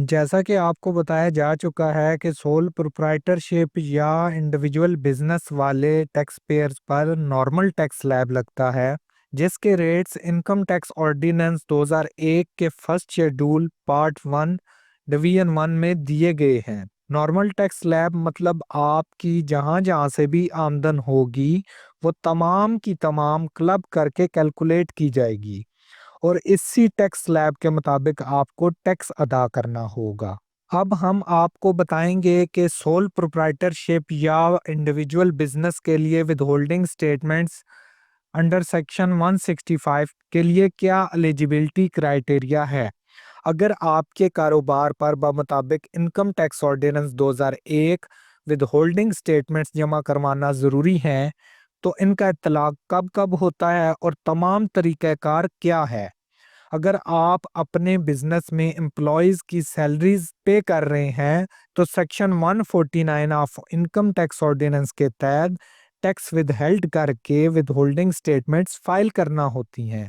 جیسا کہ آپ کو بتایا جا چکا ہے کہ سول پروپرائٹرشپ یا انڈیویجول بزنس والے ٹیکس پیئرز پر نارمل ٹیکس سلیب لگتا ہے، جس کے ریٹس انکم ٹیکس آرڈیننس 2001 کے فرسٹ شیڈول پارٹ 1 ڈویژن 1 میں دیے گئے ہیں۔ نارمل ٹیکس سلیب مطلب آپ کی جہاں جہاں سے بھی آمدن ہوگی وہ تمام کی تمام کلب کر کے کیلکولیٹ کی جائے گی اور اسی ٹیکس سلیب کے مطابق آپ کو ٹیکس ادا کرنا ہوگا۔ اب ہم آپ کو بتائیں گے کہ سول پروپرائٹرشپ یا انڈیویجول بزنس کے لیے with holding statements under section 165 کے لیے کیا ایلیجیبلٹی کرائیٹیریا ہے۔ اگر آپ کے کاروبار پر بمطابق income tax ordinance 2001 withholding statements جمع کروانا ضروری ہے تو ان کا اطلاق کب کب ہوتا ہے اور تمام طریقہ کار کیا ہے۔ اگر آپ اپنے بزنس میں امپلائیز کی سیلریز پے کر رہے ہیں تو section 149 of income tax ordinance کے تحت ٹیکس ود ہیلڈ کر کے ود ہولڈنگ سٹیٹمنٹس فائل کرنا ہوتی ہیں۔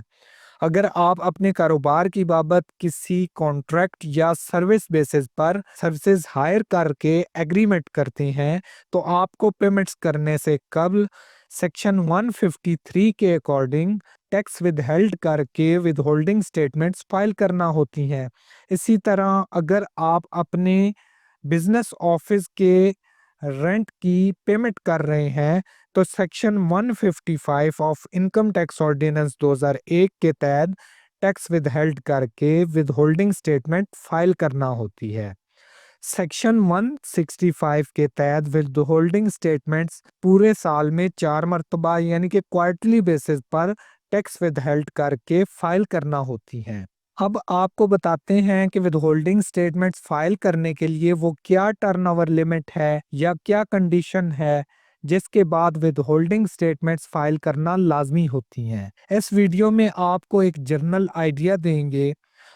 اگر آپ اپنے کاروبار کی بابت کسی کانٹریکٹ یا سروس بیسس پر سروسز ہائر کر کے ایگریمنٹ کرتے ہیں تو آپ کو پیمنٹس کرنے سے قبل سیکشن 153 کے اکارڈنگ ٹیکس ود ہیلڈ کر کے ود ہولڈنگ سٹیٹمنٹس فائل کرنا ہوتی ہیں۔ اسی طرح اگر آپ اپنے بزنس آفس کے رینٹ کی پیمنٹ کر رہے ہیں تو section 155 of income tax ordinance 2001 کے تحت ٹیکس ود ہیلڈ کر کے ود ہولڈنگ سٹیٹمنٹ فائل کرنا ہوتی ہے۔ سیکشن 165 کے تحت ود ہولڈنگ سٹیٹمنٹس پورے سال میں 4 مرتبہ یعنی کہ کوارٹرلی بیسس پر ٹیکس ود ہیلڈ کر کے فائل کرنا ہوتی ہیں۔ اب آپ کو بتاتے ہیں کہ ود ہولڈنگ سٹیٹمنٹس فائل کرنے کے لیے وہ کیا ٹرن اوور لمٹ ہے یا کیا کنڈیشن ہے جس کے بعد ود ہولڈنگ سٹیٹمنٹس فائل کرنا لازمی ہوتی ہیں۔ اس ویڈیو میں آپ کو ایک جنرل آئیڈیا دیں گے۔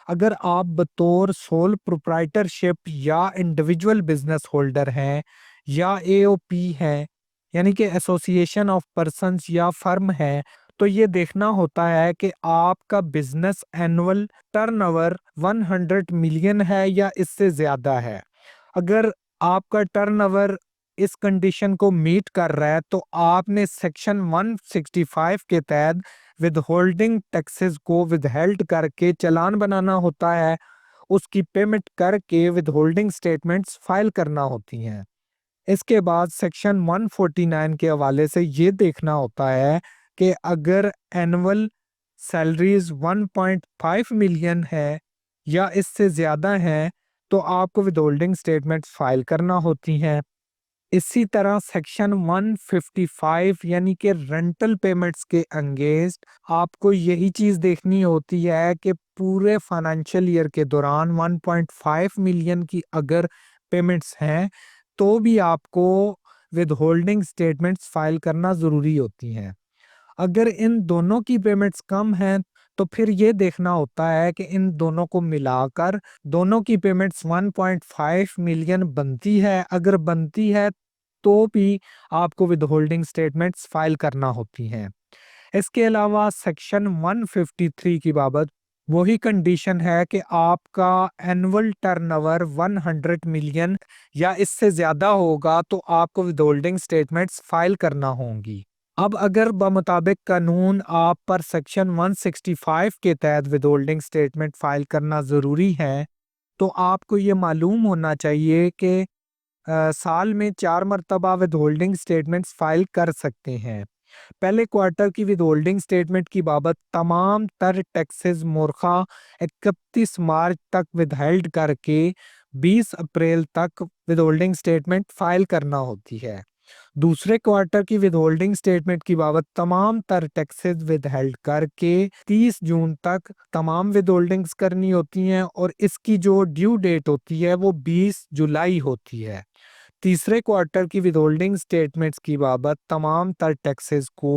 اگر آپ بطور سول پروپرائٹرشپ یا انڈیویجول بزنس ہولڈر ہیں یا اے او پی ہیں یعنی کہ ایسوسی ایشن آف پرسنز یا فرم ہے تو یہ دیکھنا ہوتا ہے کہ آپ کا business annual turn over 100 million ہے یا اس سے زیادہ ہے۔ اگر آپ کا ٹرن اوور اس کنڈیشن کو میٹ کر رہا ہے تو آپ نے سیکشن 165 کے تحت ود ہولڈنگ ٹیکسز کو ود ہیلڈ کر کے چلان بنانا ہوتا ہے، اس کی پیمنٹ کر کے ود ہولڈنگ سٹیٹمنٹس فائل کرنا ہوتی ہیں۔ اس کے بعد سیکشن 149 کے حوالے سے یہ دیکھنا ہوتا ہے کہ اگر اینول سیلریز 1.5 ملین ہے یا اس سے زیادہ ہیں تو آپ کو ود ہولڈنگ سٹیٹمنٹس فائل کرنا ہوتی ہیں۔ اسی طرح سیکشن 155 یعنی کہ رینٹل پیمنٹس کے انگینسٹ آپ کو یہی چیز دیکھنی ہوتی ہے کہ پورے فائنینشیل ایئر کے دوران 1.5 ملین کی اگر پیمنٹس ہیں تو بھی آپ کو ود ہولڈنگ سٹیٹمنٹس فائل کرنا ضروری ہوتی ہیں۔ اگر ان دونوں کی پیمنٹس کم ہیں تو پھر یہ دیکھنا ہوتا ہے کہ ان دونوں کو ملا کر دونوں کی پیمنٹس 1.5 ملین بنتی ہے۔ اگر بنتی ہے تو بھی آپ کو ود ہولڈنگ سٹیٹمنٹس فائل کرنا ہوتی ہیں۔ اس کے علاوہ سیکشن 153 کی بابت وہی کنڈیشن ہے کہ آپ کا اینول ٹرن اوور 100 ملین یا اس سے زیادہ ہوگا تو آپ کو ود ہولڈنگ سٹیٹمنٹس فائل کرنا ہوں گی۔ اب اگر بمطابق قانون آپ پر سیکشن 165 کے تحت ود ہولڈنگ سٹیٹمنٹ فائل کرنا ضروری ہے تو آپ کو یہ معلوم ہونا چاہیے کہ سال میں 4 مرتبہ ود ہولڈنگ سٹیٹمنٹس فائل کر سکتے ہیں۔ پہلے کوارٹر کی ود ہولڈنگ سٹیٹمنٹ کی بابت تمام تر ٹیکسز مورخہ 31 مارچ تک ود ہیلڈ کر کے 20 اپریل تک ود ہولڈنگ سٹیٹمنٹ فائل کرنا ہوتی ہے۔ دوسرے کوارٹر کی ود ہولڈنگ سٹیٹمنٹ کی بابت تمام تر ٹیکسز ود ہیلڈ کر کے 30 جون تک تمام ود ہولڈنگز کرنی ہوتی ہیں اور اس کی جو ڈیو ڈیٹ ہوتی ہے وہ 20 جولائی ہوتی ہے۔ تیسرے کوارٹر کی ود ہولڈنگ سٹیٹمنٹس کی بابت تمام تر ٹیکسز کو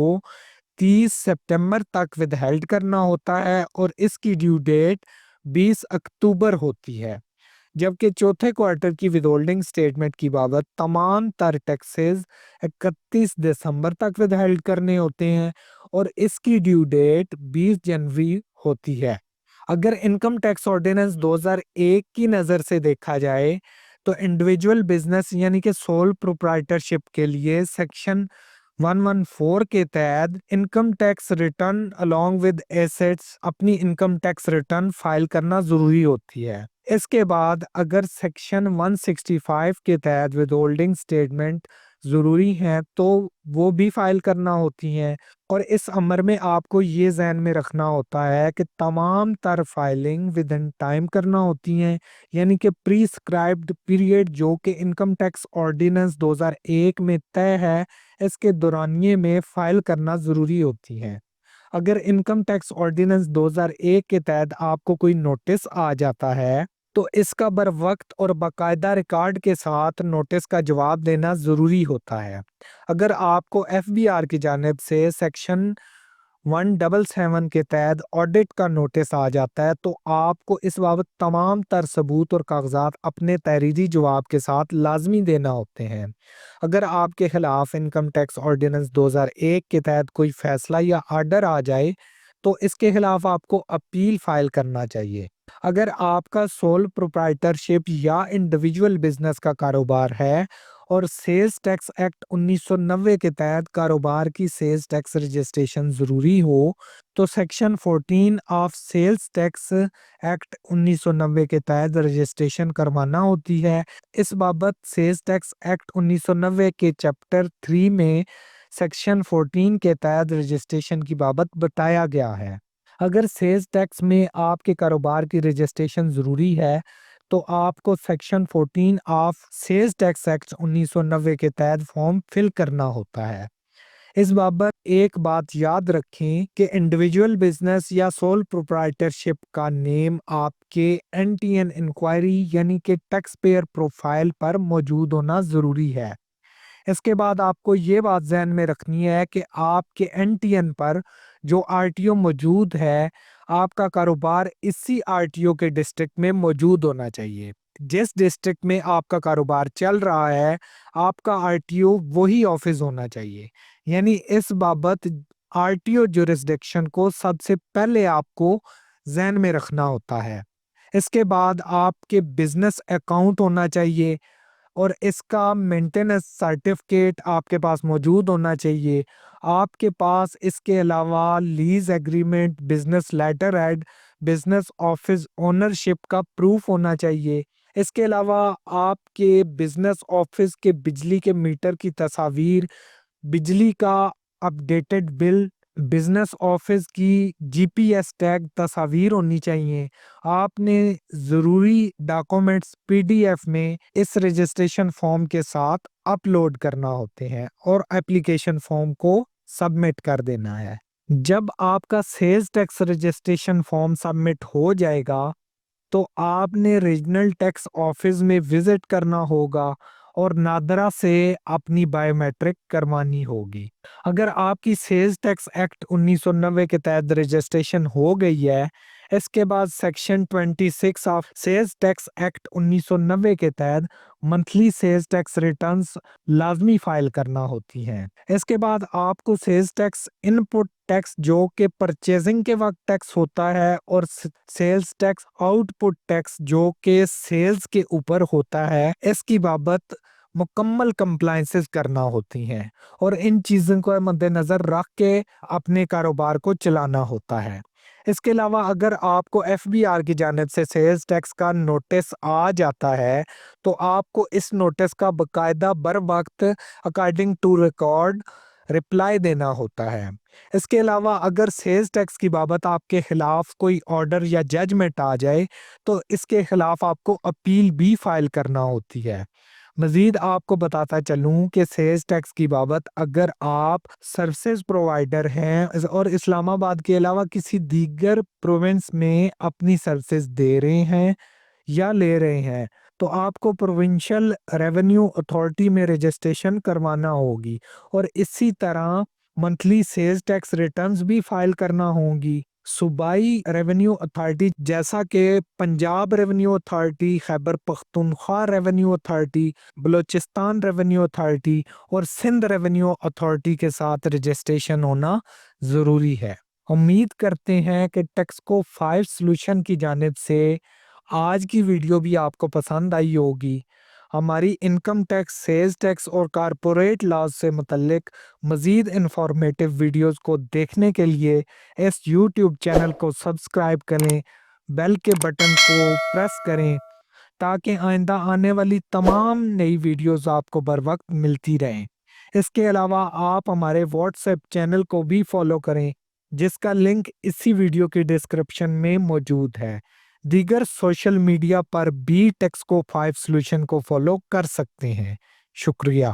30 سپٹمبر تک ود ہیلڈ کرنا ہوتا ہے اور اس کی ڈیو ڈیٹ 20 اکتوبر ہوتی ہے، جبکہ چوتھے کوارٹر کی ود ہولڈنگ سٹیٹمنٹ کی بابت تمام تر ٹیکسز 31 دسمبر تک ود ہیلڈ کرنے ہوتے ہیں اور اس کی ڈیو ڈیٹ 20 جنوری ہوتی ہے۔ اگر انکم ٹیکس آرڈیننس 2001 کی نظر سے دیکھا جائے تو انڈیویجول بزنس یعنی کہ سول پروپرائٹرشپ کے لیے سیکشن 114 کے تحت income tax return along with assets اپنی انکم ٹیکس ریٹرن فائل کرنا ضروری ہوتی ہے۔ اس کے بعد اگر سیکشن 165 کے تحت ود ہولڈنگ اسٹیٹمنٹ ضروری ہیں تو وہ بھی فائل کرنا ہوتی ہیں، اور اس امر میں آپ کو یہ ذہن میں رکھنا ہوتا ہے کہ تمام تر فائلنگ ود ان ٹائم کرنا ہوتی ہیں، یعنی کہ پری اسکرائبڈ پیریڈ جو کہ انکم ٹیکس آرڈیننس 2001 میں طے ہے اس کے دورانیے میں فائل کرنا ضروری ہوتی ہیں۔ اگر انکم ٹیکس آرڈیننس 2001 کے تحت آپ کو کوئی نوٹس آ جاتا ہے تو اس کا بر وقت اور باقاعدہ ریکارڈ کے ساتھ نوٹس کا جواب دینا ضروری ہوتا ہے۔ اگر آپ کو ایف بی آر کی جانب سے سیکشن 177 کے تحت آڈٹ کا نوٹس آ جاتا ہے تو آپ کو اس بابت تمام تر ثبوت اور کاغذات اپنے تحریری جواب کے ساتھ لازمی دینا ہوتے ہیں۔ اگر آپ کے خلاف انکم ٹیکس آرڈیننس 2001 کے تحت کوئی فیصلہ یا آرڈر آ جائے تو اس کے خلاف آپ کو اپیل فائل کرنا چاہیے۔ اگر آپ کا سول پروپرائٹرشپ یا انڈیویجول بزنس کا کاروبار ہے اور سیلز ٹیکس ایکٹ 1990 کے تحت کاروبار کی سیلز ٹیکس رجسٹریشن ضروری ہو تو section 14 of sales tax act 1990 کے تحت رجسٹریشن کروانا ہوتی ہے۔ اس بابت سیلز ٹیکس ایکٹ 1990 کے چیپٹر 3 میں سیکشن 14 کے تحت رجسٹریشن کی بابت بتایا گیا ہے۔ اگر سیلز ٹیکس میں آپ کے کاروبار کی رجسٹریشن ضروری ہے تو آپ کو section 14 of sales tax act 1990 کے تحت فارم فل کرنا ہوتا ہے۔ اس بابت ایک بات یاد رکھیں کہ انڈیویجول بزنس یا سول پروپرائٹرشپ کا نیم آپ کے این ٹی این انکوائری یعنی کہ ٹیکس پیئر پروفائل پر موجود ہونا ضروری ہے۔ اس کے بعد آپ کو یہ بات ذہن میں رکھنی ہے کہ آپ کے این ٹی این پر جو آر ٹی او موجود ہے آپ کا کاروبار اسی آر ٹی او کے ڈسٹرکٹ میں موجود ہونا چاہیے۔ جس ڈسٹرکٹ میں آپ کا کاروبار چل رہا ہے آپ کا آر ٹی او وہی آفس ہونا چاہیے، یعنی اس بابت آر ٹی او جورسڈکشن کو سب سے پہلے آپ کو ذہن میں رکھنا ہوتا ہے۔ اس کے بعد آپ کے بزنس اکاؤنٹ ہونا چاہیے اور اس کا مینٹیننس سرٹیفکیٹ آپ کے پاس موجود ہونا چاہیے۔ آپ کے پاس اس کے علاوہ lease agreement, business letterhead, business office ownership کا پروف ہونا چاہیے۔ اس کے علاوہ آپ کے بزنس آفس کے بجلی کے میٹر کی تصاویر، بجلی کا اپڈیٹڈ بل، بزنس آفس کی جی پی ایس ٹیگ تصاویر ہونی چاہیے۔ آپ نے ضروری ڈاکومنٹس پی ڈی ایف میں اس رجسٹریشن فارم کے ساتھ اپلوڈ کرنا ہوتے ہیں اور اپلیکیشن فارم کو سبمٹ کر دینا ہے۔ جب آپ کا sales tax registration form submit ہو جائے گا تو آپ نے ریجنل ٹیکس آفس میں وزٹ کرنا ہوگا اور نادرا سے اپنی بائیو میٹرک کروانی ہوگی۔ اگر آپ کی سیلز ٹیکس ایکٹ 1990 کے تحت رجسٹریشن ہو گئی ہے اس کے بعد section 26 of sales tax act 1990 کے تحت منتھلی سیلز ٹیکس ریٹرنز لازمی فائل کرنا ہوتی ہیں۔ اس کے بعد آپ کو sales tax input tax جو کہ پرچیزنگ کے وقت ٹیکس ہوتا ہے اور sales tax output tax جو کہ سیلز کے اوپر ہوتا ہے اس کی بابت مکمل کمپلائنسز کرنا ہوتی ہیں اور ان چیزوں کو مد نظر رکھ کے اپنے کاروبار کو چلانا ہوتا ہے۔ اس کے علاوہ اگر آپ کو ایف بی آر کی جانب سے سیلز ٹیکس کا نوٹس آ جاتا ہے تو آپ کو اس نوٹس کا باقاعدہ بر وقت اکارڈنگ ٹو ریکارڈ رپلائی دینا ہوتا ہے۔ اس کے علاوہ اگر سیلز ٹیکس کی بابت آپ کے خلاف کوئی آرڈر یا ججمنٹ آ جائے تو اس کے خلاف آپ کو اپیل بھی فائل کرنا ہوتی ہے۔ مزید آپ کو بتاتا چلوں کہ سیلز ٹیکس کی بابت اگر آپ سروسز پرووائڈر ہیں اور اسلام آباد کے علاوہ کسی دیگر پروونس میں اپنی سروسز دے رہے ہیں یا لے رہے ہیں تو آپ کو پروونشل ریونیو اتھارٹی میں رجسٹریشن کروانا ہوگی اور اسی طرح منتھلی سیلز ٹیکس ریٹرنز بھی فائل کرنا ہوں گی۔ صوبائی ریونیو اتھارٹی جیسا کہ Punjab revenue authority, Khyber Pakhtunkhwa revenue authority, Balochistan revenue authority اور سندھ ریونیو اتھارٹی کے ساتھ رجسٹریشن ہونا ضروری ہے۔ امید کرتے ہیں کہ ٹیکسکو 5 سلوشن کی جانب سے آج کی ویڈیو بھی آپ کو پسند آئی ہوگی۔ ہماری انکم ٹیکس، سیلز ٹیکس اور کارپوریٹ لاز سے متعلق مزید انفارمیٹیو ویڈیوز کو دیکھنے کے لیے اس یوٹیوب چینل کو سبسکرائب کریں، بیل کے بٹن کو پریس کریں تاکہ آئندہ آنے والی تمام نئی ویڈیوز آپ کو بر وقت ملتی رہیں۔ اس کے علاوہ آپ ہمارے واٹس ایپ چینل کو بھی فالو کریں، جس کا لنک اسی ویڈیو کی ڈسکرپشن میں موجود ہے۔ دیگر سوشل میڈیا پر بھی ٹیکسکو 5 سلوشن کو فالو کر سکتے ہیں۔ شکریہ۔